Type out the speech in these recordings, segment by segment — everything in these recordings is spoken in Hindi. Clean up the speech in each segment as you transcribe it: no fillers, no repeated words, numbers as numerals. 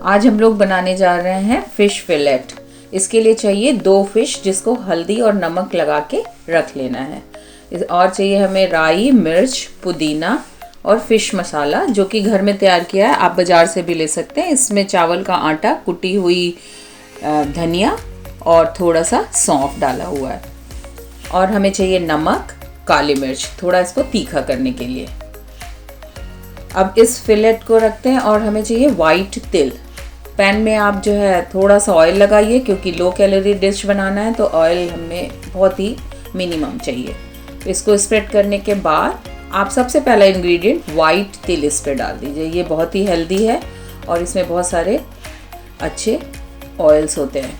आज हम लोग बनाने जा रहे हैं फ़िश फिलेट। इसके लिए चाहिए 2 फिश जिसको हल्दी और नमक लगा के रख लेना है। और चाहिए हमें राई, मिर्च, पुदीना और फिश मसाला जो कि घर में तैयार किया है, आप बाज़ार से भी ले सकते हैं। इसमें चावल का आटा, कुटी हुई धनिया और थोड़ा सा सौंफ डाला हुआ है। और हमें चाहिए नमक, काली मिर्च, थोड़ा इसको तीखा करने के लिए। अब इस फिलेट को रखते हैं और हमें चाहिए वाइट तिल। पैन में आप जो है थोड़ा सा ऑयल लगाइए क्योंकि लो कैलोरी डिश बनाना है, तो ऑयल हमें बहुत ही मिनिमम चाहिए। इसको स्प्रेड करने के बाद आप सबसे पहला इंग्रेडिएंट वाइट तिल इस पर डाल दीजिए। ये बहुत ही हेल्दी है और इसमें बहुत सारे अच्छे ऑयल्स होते हैं।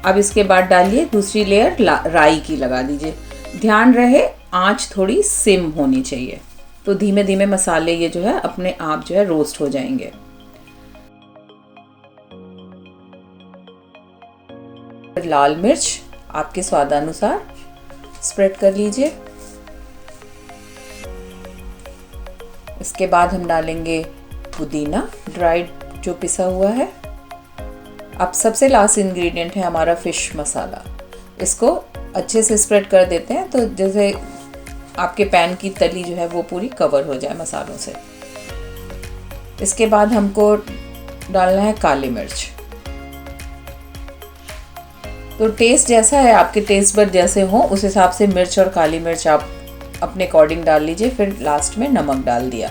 अब इसके बाद डालिए दूसरी लेयर राई की लगा दीजिए। ध्यान रहे आंच थोड़ी सिम होनी चाहिए, तो धीमे धीमे मसाले ये जो है अपने आप जो है रोस्ट हो जाएंगे। लाल मिर्च आपके स्वादानुसार स्प्रेड कर लीजिए। इसके बाद हम डालेंगे पुदीना ड्राइड जो पिसा हुआ है। अब सबसे लास्ट इंग्रेडिएंट है हमारा फिश मसाला। इसको अच्छे से स्प्रेड कर देते हैं तो जैसे आपके पैन की तली जो है वो पूरी कवर हो जाए मसालों से। इसके बाद हमको डालना है काली मिर्च। तो टेस्ट जैसा है, आपके टेस्ट बड जैसे हो उस हिसाब से मिर्च और काली मिर्च आप अपने अकॉर्डिंग डाल लीजिए। फिर लास्ट में नमक डाल दिया।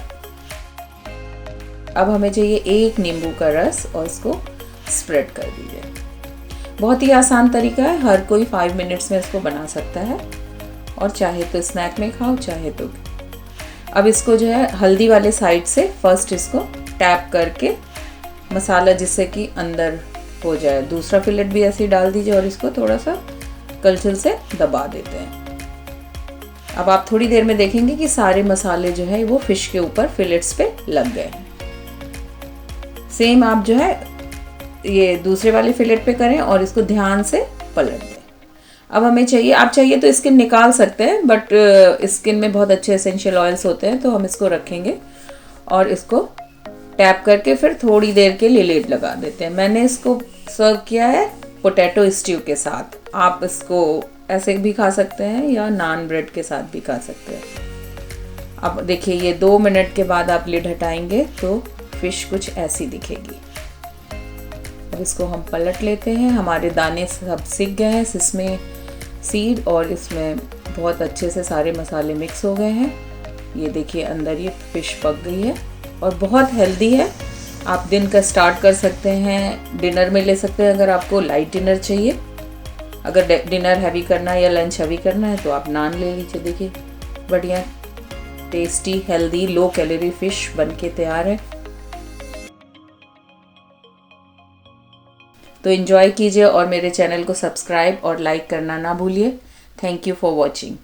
अब हमें चाहिए 1 नींबू का रस और इसको स्प्रेड कर दीजिए। बहुत ही आसान तरीका है, हर कोई 5 मिनट्स में इसको बना सकता है और चाहे तो स्नैक में खाओ चाहे तो। अब इसको जो है हल्दी वाले साइड से फर्स्ट इसको टैप करके मसाला जिससे कि अंदर हो जाए। दूसरा फिलेट भी ऐसे ही डाल दीजिए और इसको थोड़ा सा कलछुल से दबा देते हैं। अब आप थोड़ी देर में देखेंगे कि सारे मसाले जो है वो फिश के ऊपर फिलेट्स पे लग गए हैं। सेम आप जो है ये दूसरे वाले फिलेट पे करें और इसको ध्यान से पलट दें। अब हमें चाहिए, आप चाहिए तो स्किन निकाल सकते हैं, बट स्किन में बहुत अच्छे एसेंशियल ऑयल्स होते हैं, तो हम इसको रखेंगे और इसको टैप करके फिर थोड़ी देर के लिए लिड लगा देते हैं। मैंने इसको सर्व किया है पोटैटो स्ट्यू के साथ। आप इसको ऐसे भी खा सकते हैं या नान ब्रेड के साथ भी खा सकते हैं। अब देखिए ये 2 मिनट के बाद आप लिड हटाएंगे तो फिश कुछ ऐसी दिखेगी। अब इसको हम पलट लेते हैं। हमारे दाने सब सिक गए हैं, इसमें सीड और इसमें बहुत अच्छे से सारे मसाले मिक्स हो गए हैं। ये देखिए अंदर ये फिश पक गई है और बहुत हेल्दी है। आप दिन का स्टार्ट कर सकते हैं, डिनर में ले सकते हैं अगर आपको लाइट डिनर चाहिए। अगर डिनर हैवी करना है या लंच हैवी करना है तो आप नान ले लीजिए। देखिए बढ़िया tasty healthy low calorie fish बन के तैयार है। तो एंजॉय कीजिए और मेरे चैनल को सब्सक्राइब और लाइक करना ना भूलिए। Thank you for watching.